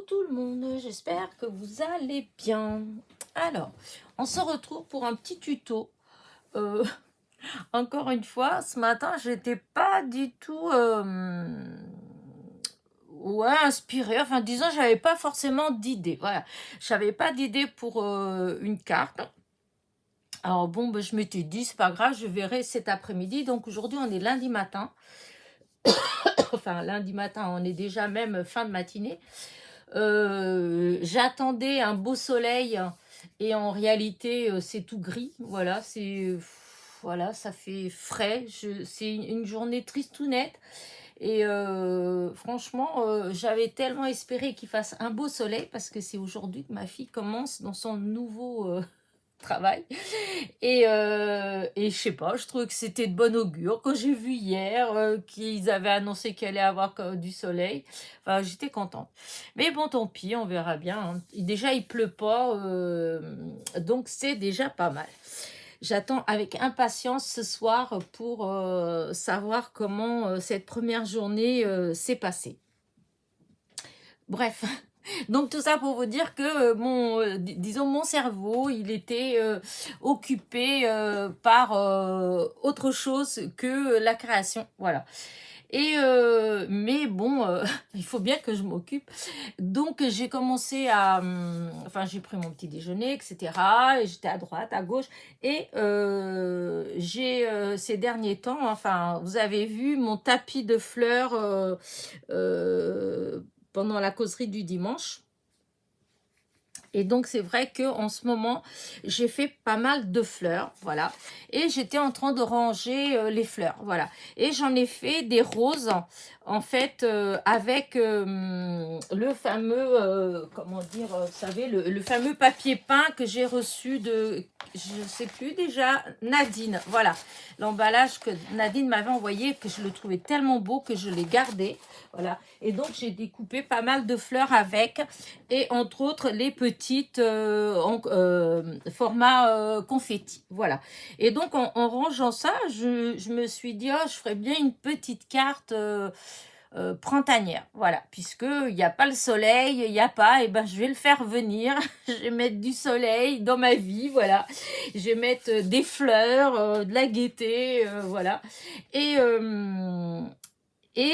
tout le monde, j'espère que vous allez bien. Alors, on se retrouve pour un petit tuto. Euh, Encore une fois, ce matin, j'étais pas du tout inspirée. Enfin, disons, j'avais pas forcément d'idée. Voilà, j'avais pas d'idée pour une carte. Alors bon, ben, je m'étais dit, c'est pas grave, je verrai cet après-midi. Donc aujourd'hui, on est lundi matin. Enfin, lundi matin, on est déjà même fin de matinée. J'attendais un beau soleil et en réalité c'est tout gris. Voilà, voilà, ça fait frais. C'est une journée tristounette et franchement j'avais tellement espéré qu'il fasse un beau soleil parce que c'est aujourd'hui que ma fille commence dans son nouveau travail. Et je sais pas, je trouvais que c'était de bon augure. Quand j'ai vu hier qu'ils avaient annoncé qu'il allait avoir du soleil, enfin, j'étais contente. Mais bon, tant pis, on verra bien, hein. Déjà, il pleut pas, donc c'est déjà pas mal. J'attends avec impatience ce soir pour savoir comment cette première journée s'est passée. Bref, donc tout ça pour vous dire que disons mon cerveau, il était occupé par autre chose que la création, voilà. Et mais bon, il faut bien que je m'occupe. Donc j'ai commencé à, enfin j'ai pris mon petit déjeuner, etc. Et j'étais à droite, à gauche, et j'ai ces derniers temps, enfin vous avez vu mon tapis de fleurs. Pendant la causerie du dimanche. Et donc, c'est vrai qu'en ce moment, j'ai fait pas mal de fleurs, voilà. Et j'étais en train de ranger les fleurs, voilà. Et j'en ai fait des roses, en fait, avec le fameux, comment dire, vous savez, le fameux papier peint que j'ai reçu de, je sais plus déjà, Nadine, voilà. L'emballage que Nadine m'avait envoyé, que je le trouvais tellement beau que je l'ai gardé, voilà. Et donc, j'ai découpé pas mal de fleurs avec, et entre autres, les petites en format confetti, voilà. Et donc, en rangeant ça, je me suis dit, oh, je ferais bien une petite carte printanière, voilà, puisque il n'y a pas le soleil, il n'y a pas, et ben je vais le faire venir, je vais mettre du soleil dans ma vie, voilà, je vais mettre des fleurs, de la gaieté, voilà, et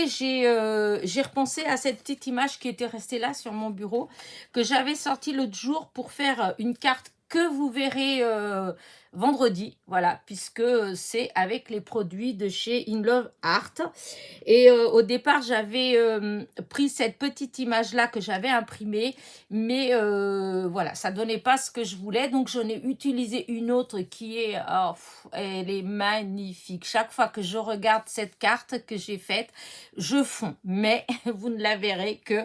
j'ai repensé à cette petite image qui était restée là sur mon bureau, que j'avais sortie l'autre jour pour faire une carte que vous verrez vendredi, voilà, puisque c'est avec les produits de chez In Love Art. Et au départ, j'avais pris cette petite image-là que j'avais imprimée, mais voilà, ça donnait pas ce que je voulais, donc j'en ai utilisé une autre qui est, oh, elle est magnifique. Chaque fois que je regarde cette carte que j'ai faite, je fonds, mais vous ne la verrez que,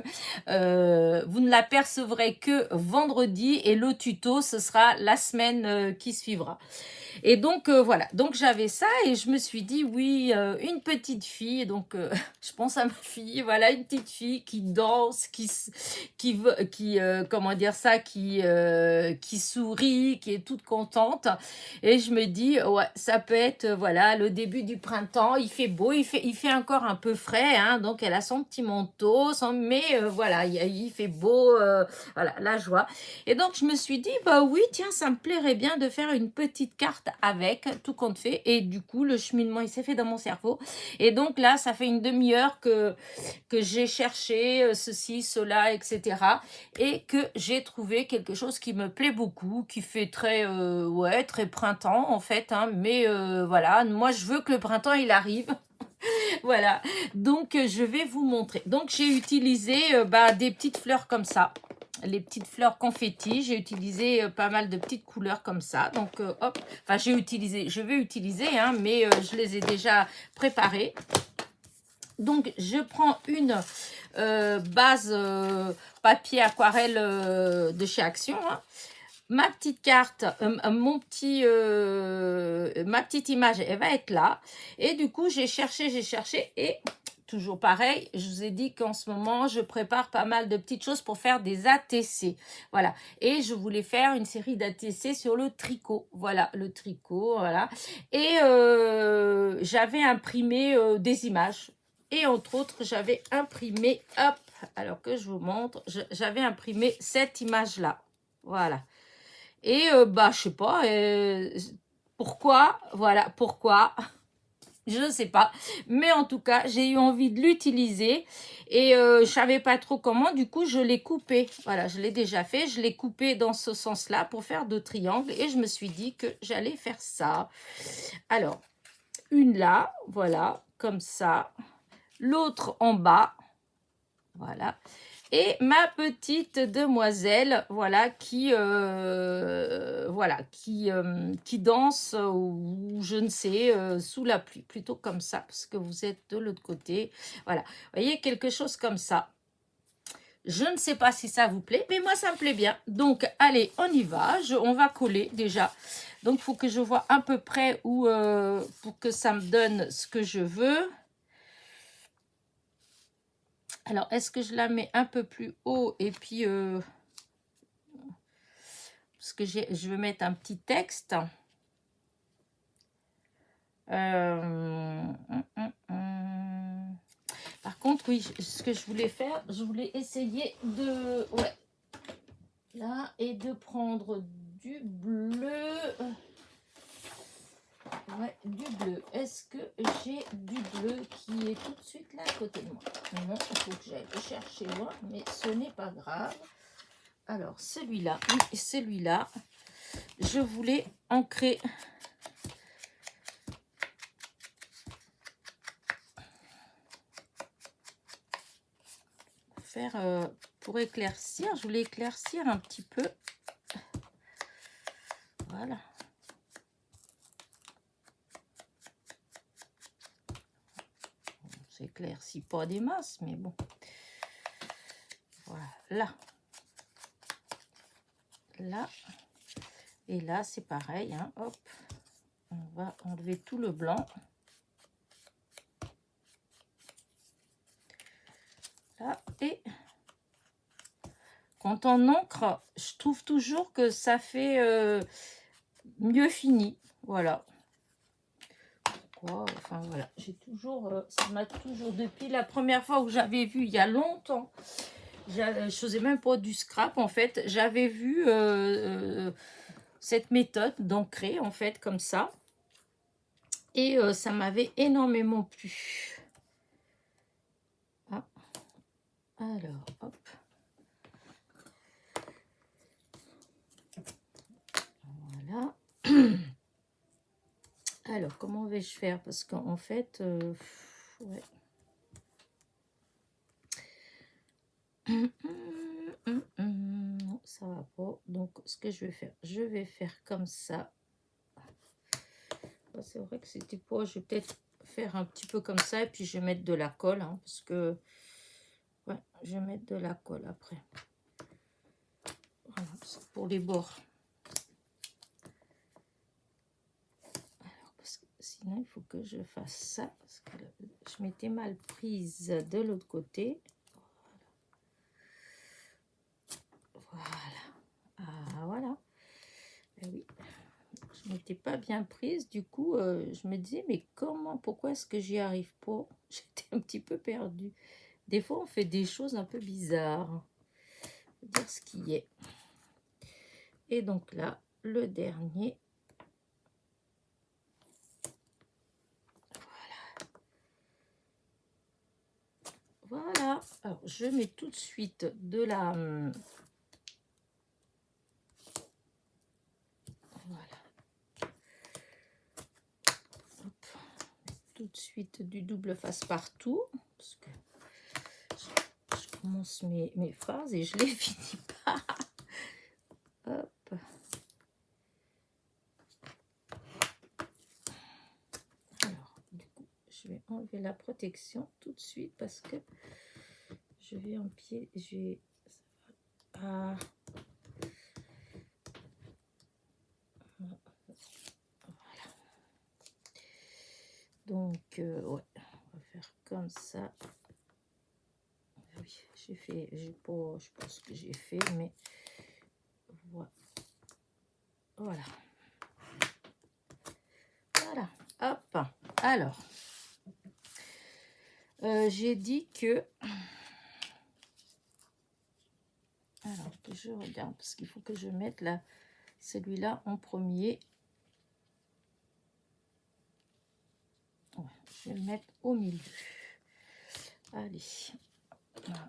vous ne l'apercevrez que vendredi, et le tuto, ce sera la semaine qui suivra. Et donc voilà, donc j'avais ça et je me suis dit oui, une petite fille, donc je pense à ma fille, voilà, une petite fille qui danse, comment dire ça, qui sourit, qui est toute contente, et je me dis ouais, ça peut être voilà le début du printemps, il fait beau, il fait encore un peu frais, hein, donc elle a son petit manteau, mais voilà, il fait beau, voilà, la joie. Et donc je me suis dit bah oui, tiens, ça me plairait bien de faire une petite carte avec, tout compte fait, et du coup le cheminement il s'est fait dans mon cerveau, et donc là ça fait une demi-heure que j'ai cherché ceci, cela, etc., et que j'ai trouvé quelque chose qui me plaît beaucoup, qui fait très ouais, très printemps en fait, hein, mais voilà, moi je veux que le printemps il arrive. Voilà, donc je vais vous montrer. Donc j'ai utilisé des petites fleurs comme ça, les petites fleurs confetti. J'ai utilisé pas mal de petites couleurs comme ça. Donc hop, enfin je vais utiliser, hein, mais je les ai déjà préparées. Donc je prends une base papier aquarelle de chez Action, hein. Ma petite carte, ma petite image, elle va être là. Et du coup, j'ai cherché, et toujours pareil, je vous ai dit qu'en ce moment, je prépare pas mal de petites choses pour faire des ATC. Voilà. Et je voulais faire une série d'ATC sur le tricot. Voilà, le tricot, voilà. Et j'avais imprimé des images. Et entre autres, j'avais imprimé, hop, alors que je vous montre, j'avais imprimé cette image-là. Voilà. Et bah, je sais pas pourquoi, voilà, pourquoi. Je ne sais pas, mais en tout cas, j'ai eu envie de l'utiliser et je savais pas trop comment, du coup, je l'ai coupé. Voilà, je l'ai déjà fait, je l'ai coupé dans ce sens-là pour faire deux triangles et je me suis dit que j'allais faire ça. Alors, une là, voilà, comme ça, l'autre en bas, voilà. Et ma petite demoiselle, voilà, qui danse ou je ne sais, sous la pluie, plutôt comme ça, parce que vous êtes de l'autre côté. Voilà, vous voyez, quelque chose comme ça. Je ne sais pas si ça vous plaît, mais moi, ça me plaît bien. Donc, allez, on y va. On va coller déjà. Donc, il faut que je vois à peu près où, pour que ça me donne ce que je veux. Alors, est-ce que je la mets un peu plus haut et puis... parce que je veux mettre un petit texte. Par contre, oui, ce que je voulais faire, je voulais essayer de... Ouais, là, et de prendre du bleu. Ouais, du bleu. Est-ce que j'ai du bleu qui est tout de suite là à côté de moi? Non, il faut que j'aille le chercher loin, mais ce n'est pas grave. Alors, celui-là, oui, celui-là, je voulais ancrer... faire pour éclaircir, je voulais éclaircir un petit peu, voilà, on s'éclaircit pas des masses, mais bon, voilà, là, et là c'est pareil, hein, hop, on va enlever tout le blanc, là, et quand on encre, je trouve toujours que ça fait mieux fini, voilà. Enfin voilà, j'ai toujours, ça m'a toujours, depuis la première fois où j'avais vu, il y a longtemps, je faisais même pas du scrap en fait, j'avais vu cette méthode d'ancrer en fait comme ça, et ça m'avait énormément plu. Ah. Alors, hop. Voilà. Alors, comment vais-je faire? Parce qu'en fait, ouais. Non, ça va pas. Donc, ce que je vais faire comme ça. C'est vrai que c'était pas... Je vais peut-être faire un petit peu comme ça et puis je vais mettre de la colle, hein, parce que... Ouais, je vais mettre de la colle après. Voilà, pour les bords. Parce que sinon, il faut que je fasse ça. Parce que je m'étais mal prise de l'autre côté. Voilà. Ah, voilà. Et oui. Je m'étais pas bien prise. Du coup, je me disais, mais comment, pourquoi est-ce que j'y arrive pas? J'étais un petit peu perdue. Des fois, on fait des choses un peu bizarres. Faut dire ce qui est. Et donc là, le dernier. Voilà. Alors, je mets tout de suite de la... Voilà. Hop. Tout de suite du double face partout. Parce que je commence mes phrases et je les finis pas. Hop. Alors, du coup, je vais enlever la protection tout de suite parce que je vais empiler. Je vais... Ah. Voilà. Donc, ouais, on va faire comme ça. Oui, j'ai fait, je pense que j'ai fait, mais voilà. Voilà. Voilà. Hop. Alors, j'ai dit que Alors, que je regarde, parce qu'il faut que je mette là, celui-là en premier. Ouais, je vais le mettre au milieu. Allez. Voilà.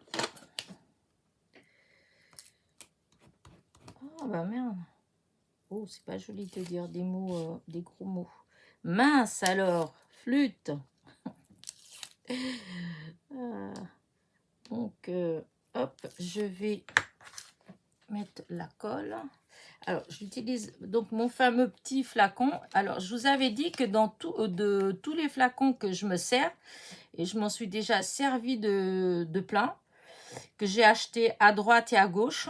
Oh, bah merde. Oh, c'est pas joli de dire des mots, des gros mots. Mince alors, flûte. Ah, donc, hop, je vais mettre la colle. Alors, j'utilise donc mon fameux petit flacon. Alors, je vous avais dit que dans de tous les flacons que je me sers, et je m'en suis déjà servi de plein, que j'ai acheté à droite et à gauche.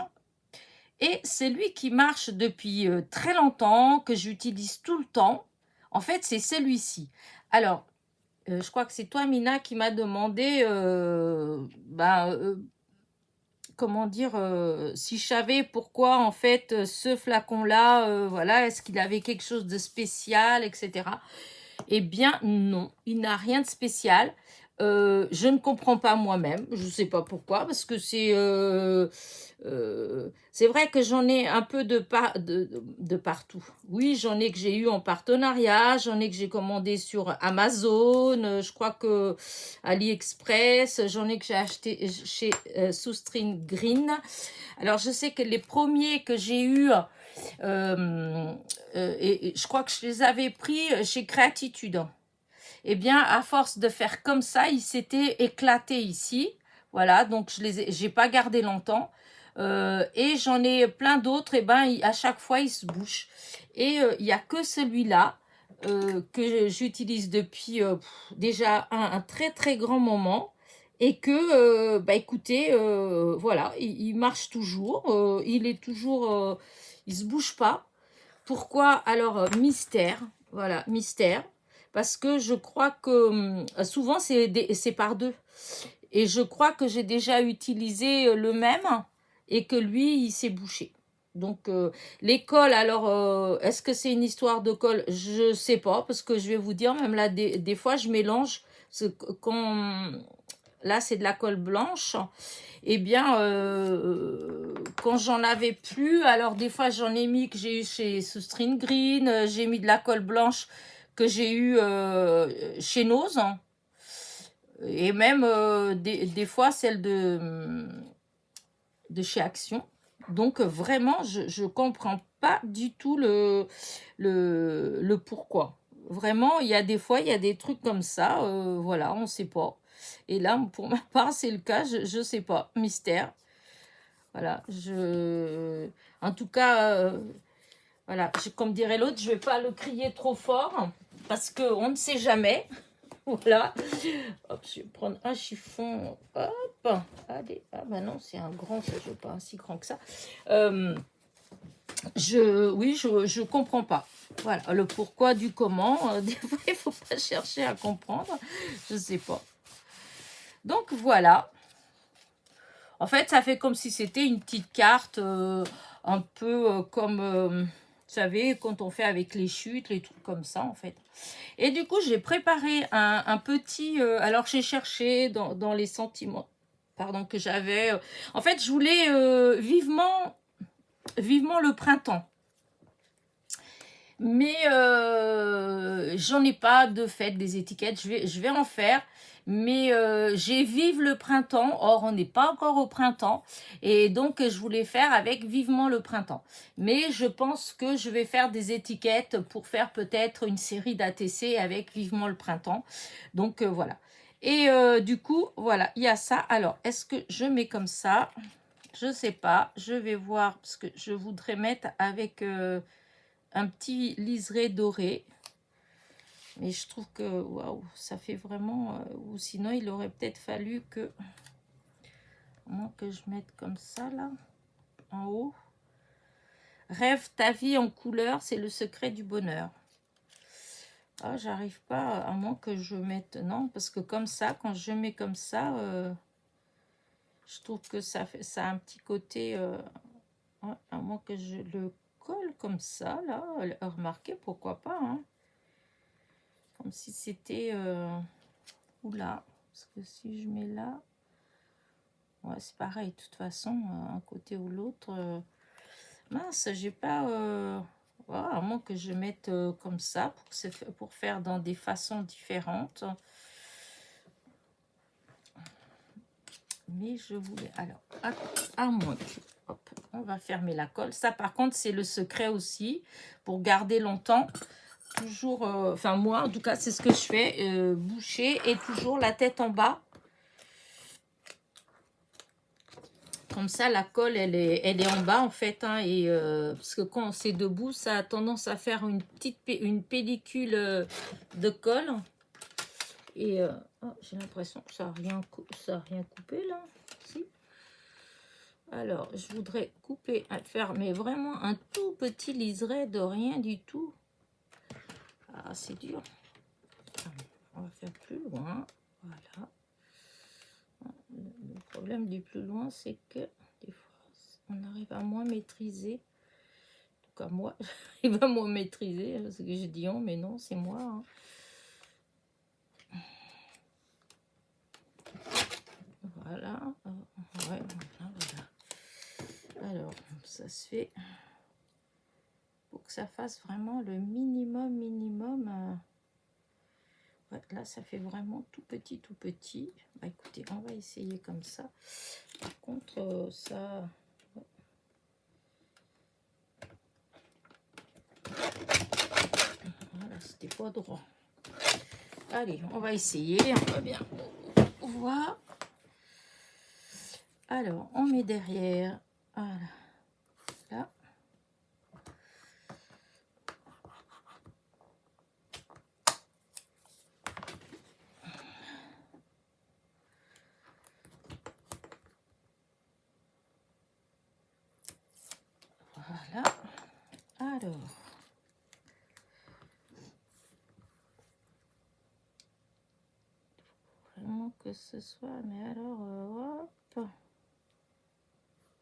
Et c'est lui qui marche depuis très longtemps, que j'utilise tout le temps. En fait, c'est celui-ci. Alors, je crois que c'est toi, Mina, qui m'a demandé comment dire, si je savais pourquoi, en fait, ce flacon-là, voilà, est-ce qu'il avait quelque chose de spécial, etc. Eh bien, non, il n'a rien de spécial. Je ne comprends pas moi-même, je ne sais pas pourquoi, parce que c'est vrai que j'en ai un peu de partout. Oui, j'en ai que j'ai eu en partenariat, j'en ai que j'ai commandé sur Amazon, je crois que AliExpress, j'en ai que j'ai acheté chez Soustring Green. Alors, je sais que les premiers que j'ai eus, et je crois que je les avais pris chez Créatitude. Eh bien, à force de faire comme ça, il s'était éclaté ici. Voilà, donc j'ai pas gardé longtemps. Et j'en ai plein d'autres, et ben à chaque fois, il se bouche. Et il n'y a que celui-là que j'utilise depuis déjà un très très grand moment. Et que, bah écoutez, voilà, il marche toujours. Il est toujours, il se bouge pas. Pourquoi? Alors, mystère. Voilà, mystère. Parce que je crois que souvent, c'est par deux. Et je crois que j'ai déjà utilisé le même et que lui, il s'est bouché. Donc, les cols, alors, est-ce que c'est une histoire de colle? Je sais pas, parce que je vais vous dire, même là, des fois, je mélange. Quand, là, c'est de la colle blanche. Eh bien, quand j'en avais plus, alors des fois j'en ai mis que j'ai eu chez Soustring Green, j'ai mis de la colle blanche que j'ai eu chez Nose, et même des fois celle de chez Action. Donc vraiment, je comprends pas du tout le pourquoi. Vraiment, il y a des fois, il y a des trucs comme ça, voilà, on sait pas. Et là, pour ma part, c'est le cas, je sais pas, mystère. Voilà, en tout cas, voilà, comme dirait l'autre, je vais pas le crier trop fort parce qu'on ne sait jamais. Voilà. Hop, je vais prendre un chiffon. Hop, allez. Ah bah non, c'est un grand, ça, je veux pas un si grand que ça. Oui, je comprends pas. Voilà, le pourquoi du comment. Des fois, il faut pas chercher à comprendre. Je sais pas. Donc voilà. En fait, ça fait comme si c'était une petite carte, un peu comme, vous savez, quand on fait avec les chutes, les trucs comme ça, en fait. Et du coup, j'ai préparé un petit... alors, j'ai cherché dans les sentiments, pardon, que j'avais. En fait, je voulais vivement le printemps. Mais j'en ai pas de fait des étiquettes. Je vais en faire. Mais j'ai Vive le printemps. Or, on n'est pas encore au printemps. Et donc, je voulais faire avec Vivement le printemps. Mais je pense que je vais faire des étiquettes pour faire peut-être une série d'ATC avec Vivement le printemps. Donc, voilà. Et du coup, voilà, il y a ça. Alors, est-ce que je mets comme ça? Je sais pas. Je vais voir parce que je voudrais mettre avec... un petit liseré doré, mais je trouve que waouh, ça fait vraiment ou sinon il aurait peut-être fallu que je mette comme ça là en haut. Rêve ta vie en couleur, c'est le secret du bonheur. Ah, j'arrive pas, à moins que je mette, non, parce que comme ça, quand je mets comme ça, je trouve que ça a un petit côté, à moins que je le colle comme ça là, remarquez, pourquoi pas, hein. Comme si c'était... oula, parce que si je mets là... Ouais, c'est pareil, de toute façon, un côté ou l'autre. Mince, j'ai pas... voilà, à moins que je mette comme ça, pour faire dans des façons différentes. Mais je voulais... Alors, à moins que... Hop, on va fermer la colle. Ça, par contre, c'est le secret aussi, pour garder longtemps. Toujours... Enfin, moi, en tout cas, c'est ce que je fais. Boucher et toujours la tête en bas. Comme ça, la colle, elle est en bas, en fait. Hein, et, parce que quand c'est debout, ça a tendance à faire une pellicule de colle. Et oh, j'ai l'impression que ça n'a rien coupé, là. Si. Alors, je voudrais couper, faire mais vraiment un tout petit liseré de rien du tout. Ah, c'est dur. On va faire plus loin. Voilà. Le problème du plus loin, c'est que des fois, on arrive à moins maîtriser. En tout cas, moi, j'arrive à moins maîtriser. Parce que je dis on, mais non, c'est moi. Hein. Voilà. Ouais, voilà. Alors, ça se fait pour que ça fasse vraiment le minimum. Ouais, là, ça fait vraiment tout petit, tout petit. Bah, écoutez, on va essayer comme ça. Par contre, ça... Voilà, c'était pas droit. Allez, on va essayer. On va bien voir. Alors, on met derrière. Voilà. Là. Voilà. Alors. Vraiment que ce soit, mais alors, hop.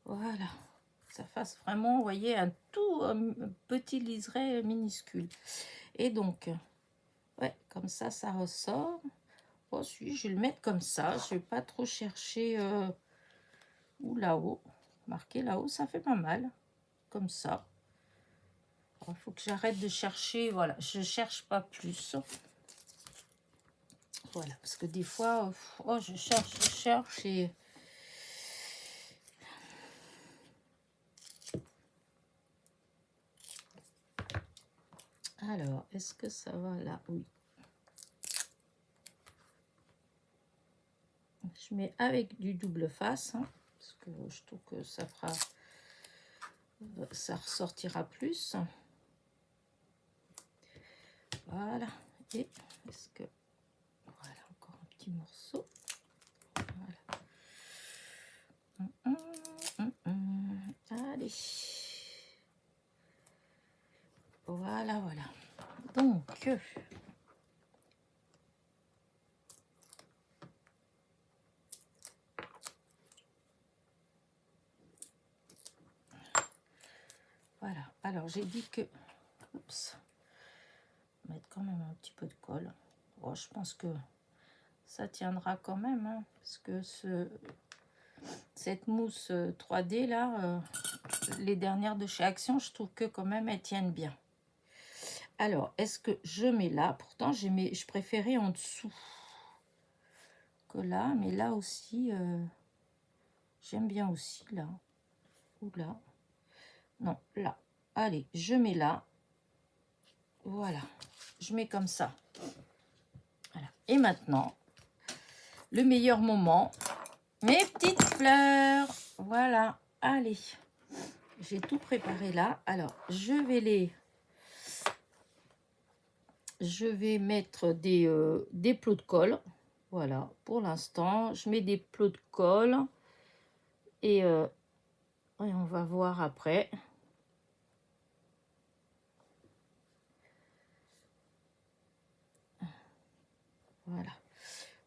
Voilà. Ça fasse vraiment, vous voyez, un tout petit liseré minuscule. Et donc, ouais, comme ça ressort. Ensuite, je vais le mettre comme ça. Je vais pas trop chercher ou là-haut. Marquer là-haut, ça fait pas mal. Comme ça. Il faut que j'arrête de chercher. Voilà, je cherche pas plus. Voilà, parce que des fois, oh, je cherche et... Alors, est-ce que ça va là? Oui. Je mets avec du double face, hein, parce que je trouve que ça fera... ça ressortira plus. Voilà. Et est-ce que... Voilà, encore un petit morceau. Voilà. Allez. Voilà, voilà. Donc... Voilà. Alors, j'ai dit que... Oups. Mettre quand même un petit peu de colle. Oh, je pense que ça tiendra quand même, hein, parce que cette mousse 3D là, les dernières de chez Action, je trouve que quand même elles tiennent bien. Alors, est-ce que je mets là? Pourtant, je préférais en dessous que là, mais là aussi, j'aime bien aussi là. Ou là. Non, là. Allez, je mets là. Voilà. Je mets comme ça. Voilà. Et maintenant, le meilleur moment, mes petites fleurs. Voilà. Allez. J'ai tout préparé là. Alors, je vais mettre des plots de colle. Voilà, pour l'instant, je mets des plots de colle. Et on va voir après. Voilà.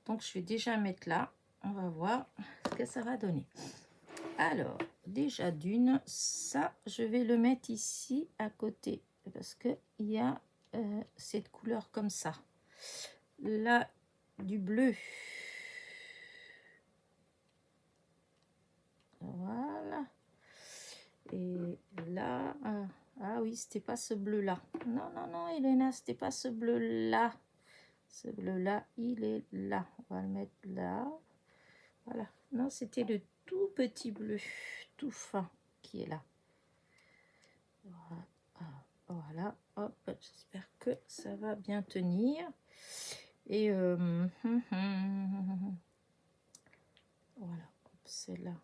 Donc, je vais déjà mettre là. On va voir ce que ça va donner. Alors, déjà d'une, ça, je vais le mettre ici à côté. Parce qu'il y a cette couleur comme ça. Là, du bleu. Voilà. Et là, ah oui, c'était pas ce bleu-là. Non, non, non, Elena, c'était pas ce bleu-là. Ce bleu-là, il est là. On va le mettre là. Voilà. Non, c'était le tout petit bleu, tout fin, qui est là. Voilà. Voilà. Hop, j'espère que ça va bien tenir. Et voilà. Celle-là.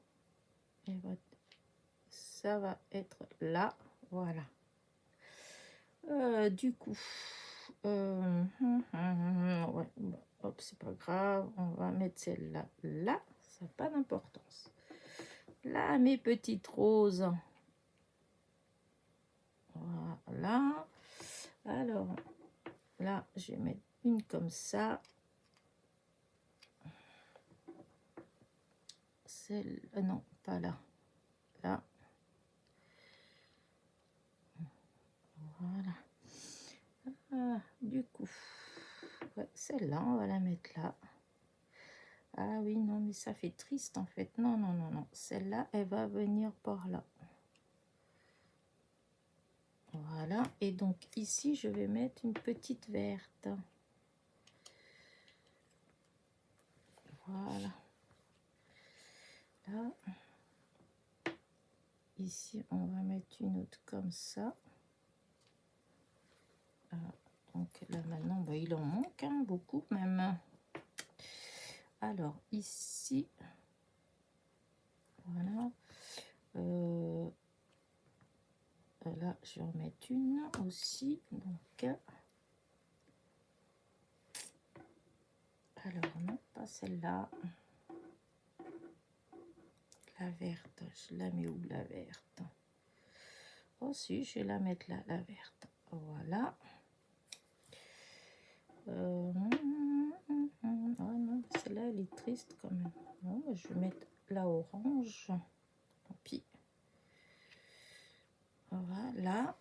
Ça va être là. Voilà. Du coup, ouais, bon, hop, c'est pas grave, on va mettre celle-là là, ça n'a pas d'importance. Là, mes petites roses. Voilà. Alors, là, je vais mettre une comme ça. Celle, non, pas là. Là. Voilà. Du coup, ouais, celle-là, on va la mettre là. Ah oui, non, mais ça fait triste en fait. Non, non, non, non. Celle-là, elle va venir par là. Voilà. Et donc ici, je vais mettre une petite verte. Voilà. Là. Ici, on va mettre une autre comme ça. Donc là, maintenant, bah, il en manque, hein, beaucoup même. Alors, ici, voilà. Là, je vais en mettre une aussi. Donc, alors, non, pas celle-là. La verte, je la mets où, la verte? Oh, si, je vais la mettre là, la verte. Voilà. Oh non, celle-là, elle est triste quand même. Non, je vais mettre la orange. Tant pis. Voilà.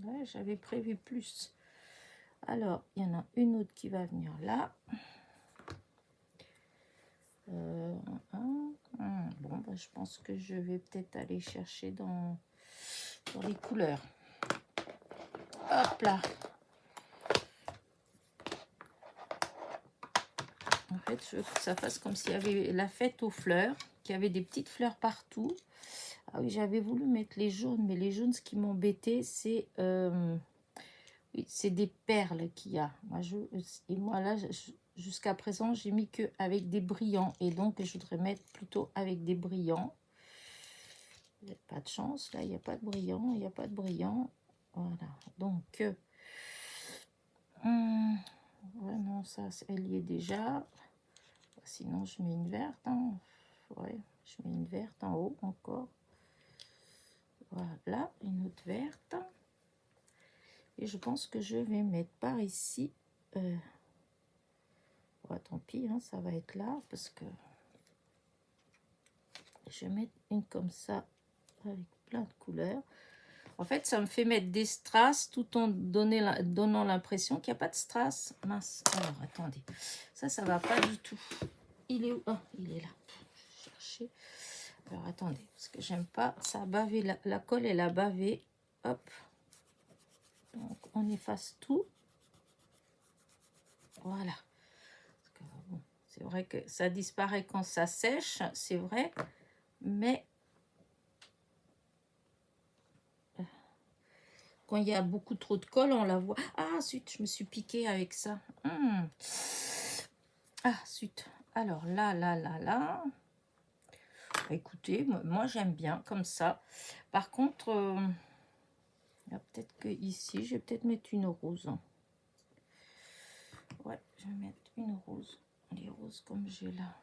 Ouais, j'avais prévu plus. Alors, il y en a une autre qui va venir là. Bon, bah, je pense que je vais peut-être aller chercher dans les couleurs. Hop là. En fait, je veux que ça fasse comme s'il y avait la fête aux fleurs, qu'il y avait des petites fleurs partout. Ah oui, j'avais voulu mettre les jaunes, mais les jaunes, ce qui m'embêtait, c'est oui, c'est des perles qu'il y a. Moi là, jusqu'à présent, j'ai mis que avec des brillants. Et donc, je voudrais mettre plutôt avec des brillants. Il n'y a pas de chance. Là, il n'y a pas de brillant. Il n'y a pas de brillant. Voilà. Donc, ouais, non, ça, elle y est déjà. Sinon, je mets une verte. Hein. Ouais, je mets une verte en haut encore. Voilà, une autre verte. Et je pense que je vais mettre par ici. Ouais, tant pis, hein, ça va être là parce que je vais mettre une comme ça avec plein de couleurs. En fait, ça me fait mettre des strass tout en donnant l'impression qu'il n'y a pas de strass. Mince. Alors, attendez. Ça va pas du tout. Il est où? Oh, il est là. Je vais chercher. Alors, attendez. Parce que j'aime pas. Ça a bavé. La colle, elle a bavé. Hop. Donc, on efface tout. Voilà. Bon, c'est vrai que ça disparaît quand ça sèche. C'est vrai. Mais quand il y a beaucoup trop de colle, on la voit. Ah, zut, je me suis piquée avec ça. Ah, zut. Alors là. Écoutez, moi j'aime bien comme ça. Par contre, peut-être que ici, je vais peut-être mettre une rose. Ouais, je vais mettre une rose. Les roses comme j'ai là.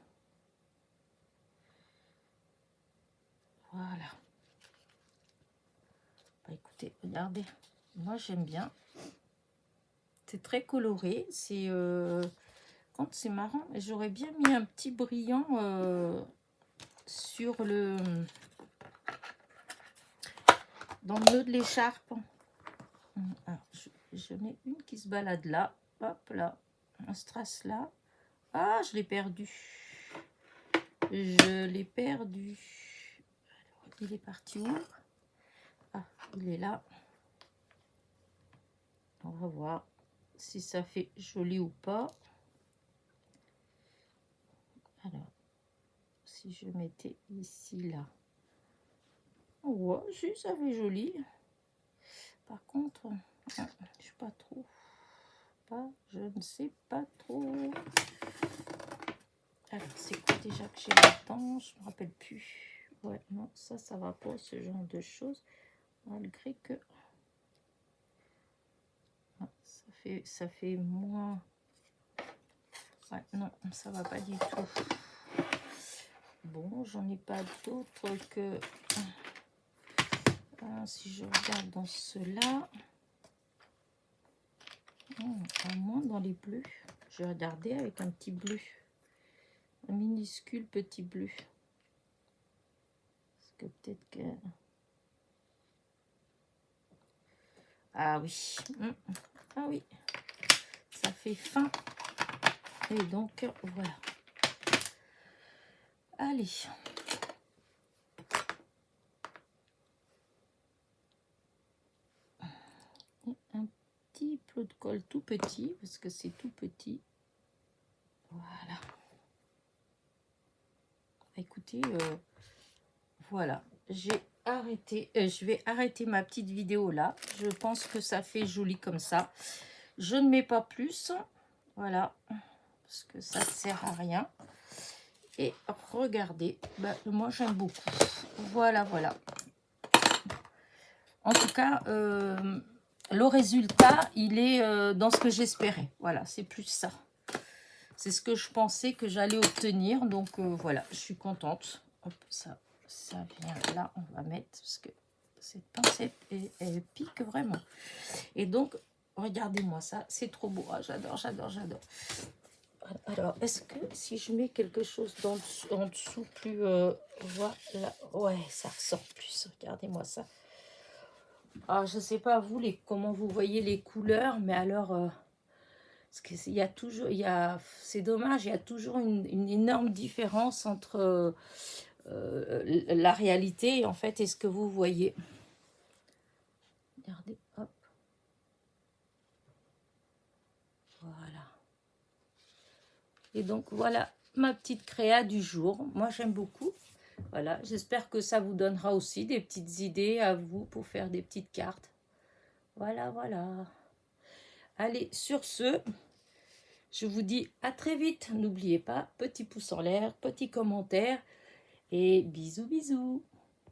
Voilà. Bah, écoutez, regardez. Moi j'aime bien. C'est très coloré. C'est quand c'est marrant. J'aurais bien mis un petit brillant sur le dans le nœud de l'écharpe. Alors, je mets une qui se balade là. Hop là. Un strass là. Ah, je l'ai perdu. Je l'ai perdu. il est parti où? Ah, il est là. On va voir si ça fait joli ou pas. Alors, si je mettais ici, là. Ouais, si, ça fait joli. Par contre, je sais pas trop. Je ne sais pas trop. Alors, c'est quoi déjà que j'ai là-dedans? Je me rappelle plus. Ouais, non, ça va pas, ce genre de choses. Malgré que... Ah, ça fait moins... Ouais, non, ça va pas du tout. Bon, j'en ai pas d'autres que... si je regarde dans ceux-là... à moins dans les bleus. Je vais regarder avec un petit bleu. Un minuscule petit bleu. Parce que peut-être que... Ah oui. Ah oui. Ça fait fin. Et donc, voilà. Allez. Et un petit plot de colle tout petit, parce que c'est tout petit. Voilà. Écoutez, voilà. J'ai arrêté. Je vais arrêter ma petite vidéo là. Je pense que ça fait joli comme ça. Je ne mets pas plus. Voilà. Parce que ça ne sert à rien. Et regardez, bah, moi j'aime beaucoup. Voilà, voilà. En tout cas, le résultat, il est dans ce que j'espérais. Voilà, c'est plus ça. C'est ce que je pensais que j'allais obtenir. Donc voilà, je suis contente. Hop, ça vient là, on va mettre, parce que cette pincette, elle pique vraiment. Et donc, regardez-moi ça, c'est trop beau. Ah, j'adore, j'adore, j'adore. Alors, est-ce que si je mets quelque chose en dessous plus... voilà, ouais, ça ressort plus. Regardez-moi ça. Ah, je ne sais pas, vous, comment vous voyez les couleurs, mais alors... parce qu'il y a toujours... c'est dommage, il y a toujours une énorme différence entre la réalité, en fait, et ce que vous voyez. Regardez, hop. Voilà. Et donc, voilà ma petite créa du jour. Moi, j'aime beaucoup. Voilà, j'espère que ça vous donnera aussi des petites idées à vous pour faire des petites cartes. Voilà, voilà. Allez, sur ce, je vous dis à très vite. N'oubliez pas, petit pouce en l'air, petit commentaire et bisous, bisous.